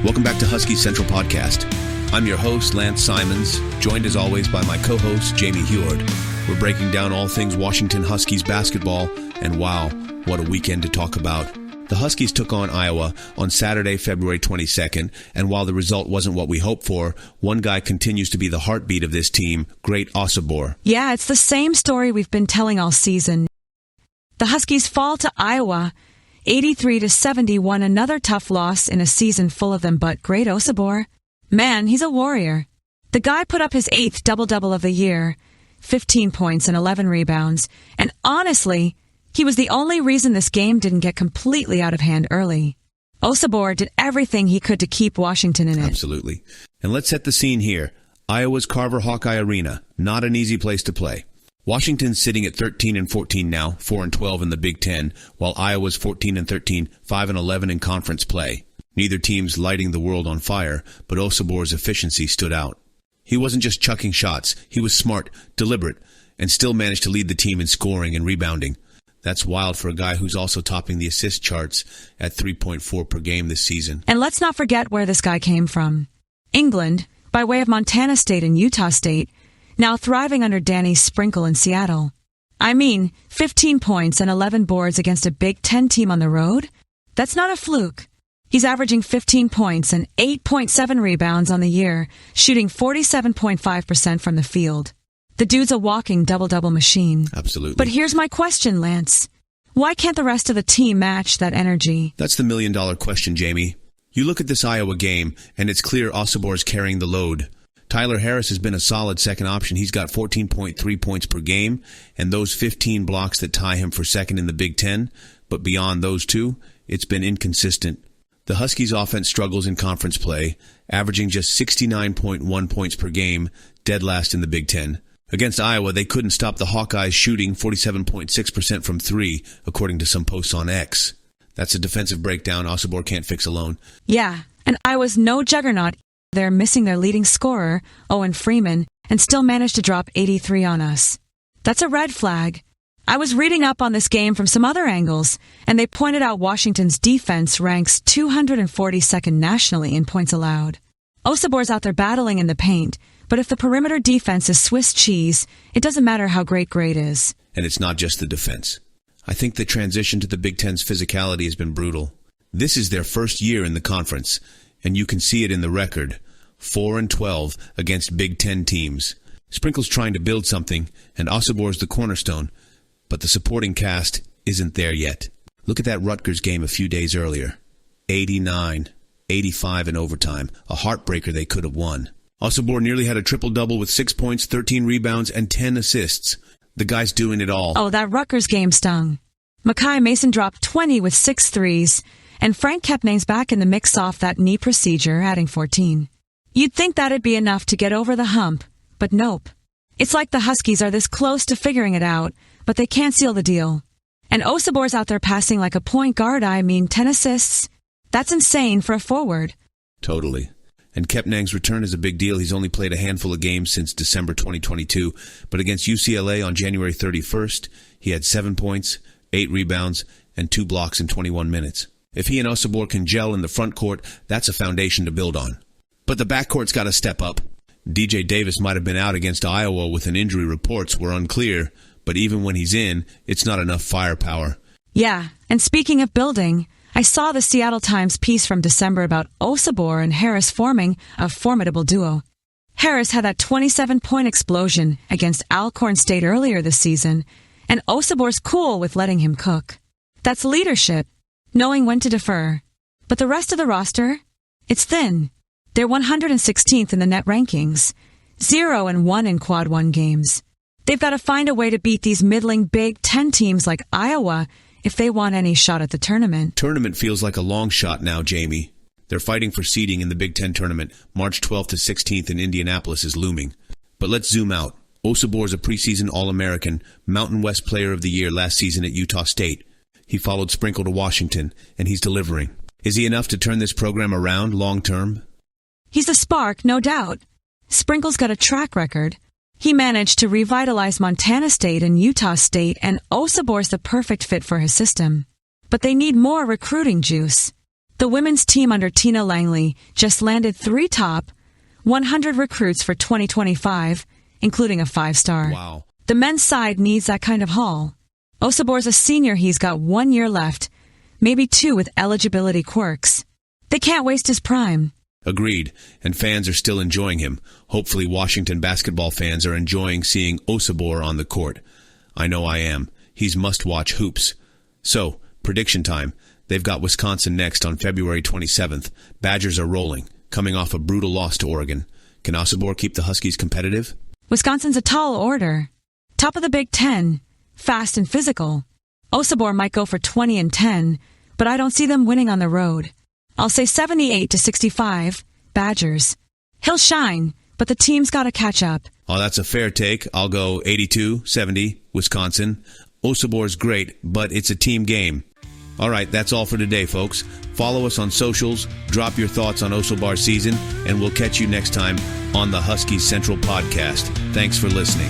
Welcome back to Huskies Central Podcast. I'm your host, Lance Simons, joined as always by my co-host, Jamie Heward. We're breaking down all things Washington Huskies basketball, and wow, what a weekend to talk about. The Huskies took on Iowa on Saturday, February 22nd, and while the result wasn't what we hoped for, one guy continues to be the heartbeat of this team, great Osobor. Yeah, it's the same story we've been telling all season. The Huskies fall to Iowa 83-71, another tough loss in a season full of them, but great Osobor. Man, he's a warrior. The guy put up his 8th double-double of the year, 15 points and 11 rebounds, and honestly, he was the only reason this game didn't get completely out of hand early. Osobor did everything he could to keep Washington in it. Absolutely. And let's set the scene here. Iowa's Carver-Hawkeye Arena, not an easy place to play. Washington's sitting at 13-14 now, 4-12 in the Big Ten, while Iowa's 14-13, 5-11 in conference play. Neither team's lighting the world on fire, but Osobor's efficiency stood out. He wasn't just chucking shots, he was smart, deliberate, and still managed to lead the team in scoring and rebounding. That's wild for a guy who's also topping the assist charts at 3.4 per game this season. And let's not forget where this guy came from. England, by way of Montana State and Utah State, now thriving under Danny Sprinkle in Seattle. I mean, 15 points and 11 boards against a Big Ten team on the road? That's not a fluke. He's averaging 15 points and 8.7 rebounds on the year, shooting 47.5% from the field. The dude's a walking double-double machine. Absolutely. But here's my question, Lance. Why can't the rest of the team match that energy? That's the million-dollar question, Jamie. You look at this Iowa game, and it's clear Osobor's carrying the load. Tyler Harris has been a solid second option. He's got 14.3 points per game, and those 15 blocks that tie him for second in the Big Ten. But beyond those two, it's been inconsistent. The Huskies' offense struggles in conference play, averaging just 69.1 points per game, dead last in the Big Ten. Against Iowa, they couldn't stop the Hawkeyes shooting 47.6% from three, according to some posts on X. That's a defensive breakdown Osobor can't fix alone. Yeah, and Iowa's no juggernaut. They're missing their leading scorer, Owen Freeman, and still managed to drop 83 on us. That's a red flag. I was reading up on this game from some other angles, and they pointed out Washington's defense ranks 242nd nationally in points allowed. Osobor's out there battling in the paint, but if the perimeter defense is Swiss cheese, it doesn't matter how great is. And it's not just the defense. I think the transition to the Big Ten's physicality has been brutal. This is their first year in the conference, and you can see it in the record. 4-12 against Big Ten teams. Sprinkle's trying to build something, and Osobor's the cornerstone, but the supporting cast isn't there yet. Look at that Rutgers game a few days earlier. 89, 85 in overtime. A heartbreaker they could have won. Osobor nearly had a triple-double with 6 points, 13 rebounds, and 10 assists. The guy's doing it all. Oh, that Rutgers game stung. Mekhi Mason dropped 20 with 6 threes, and Frank Kepnang's back in the mix off that knee procedure, adding 14. You'd think that'd be enough to get over the hump, but nope. It's like the Huskies are this close to figuring it out, but they can't seal the deal. And Osobor's out there passing like a point guard, 10 assists. That's insane for a forward. Totally. And Kepnang's return is a big deal. He's only played a handful of games since December 2022, but against UCLA on January 31st, he had 7 points, 8 rebounds, and 2 blocks in 21 minutes. If he and Osobor can gel in the front court, that's a foundation to build on. But the backcourt's got to step up. DJ Davis might have been out against Iowa with an injury. Reports were unclear, but even when he's in, it's not enough firepower. Yeah, and speaking of building, I saw the Seattle Times piece from December about Osobor and Harris forming a formidable duo. Harris had that 27-point explosion against Alcorn State earlier this season, and Osobor's cool with letting him cook. That's leadership, knowing when to defer. But the rest of the roster? It's thin. They're 116th in the net rankings, 0-1 in Quad 1 games. They've got to find a way to beat these middling Big Ten teams like Iowa if they want any shot at the tournament. Tournament feels like a long shot now, Jamie. They're fighting for seeding in the Big Ten tournament. March 12th to 16th in Indianapolis is looming. But let's zoom out. Osobor's a preseason All-American, Mountain West Player of the Year last season at Utah State. He followed Sprinkle to Washington, and he's delivering. Is he enough to turn this program around long-term? He's a spark, no doubt. Sprinkle's got a track record. He managed to revitalize Montana State and Utah State, and Osobor's the perfect fit for his system. But they need more recruiting juice. The women's team under Tina Langley just landed 3 top 100 recruits for 2025, including a 5-star. Wow. The men's side needs that kind of haul. Osobor's a senior. He's got 1 year left, maybe 2 with eligibility quirks. They can't waste his prime. Agreed, and fans are still enjoying him. Hopefully Washington basketball fans are enjoying seeing Osobor on the court. I know I am. He's must-watch hoops. So, prediction time. They've got Wisconsin next on February 27th. Badgers are rolling, coming off a brutal loss to Oregon. Can Osobor keep the Huskies competitive? Wisconsin's a tall order. Top of the Big Ten. Fast and physical. Osobor might go for 20 and 10, but I don't see them winning on the road. I'll say 78-65, Badgers. He'll shine, but the team's got to catch up. Oh, that's a fair take. I'll go 82-70, Wisconsin. Osobor's great, but it's a team game. All right, that's all for today, folks. Follow us on socials, drop your thoughts on Osobor's season, and we'll catch you next time on the Huskies Central Podcast. Thanks for listening.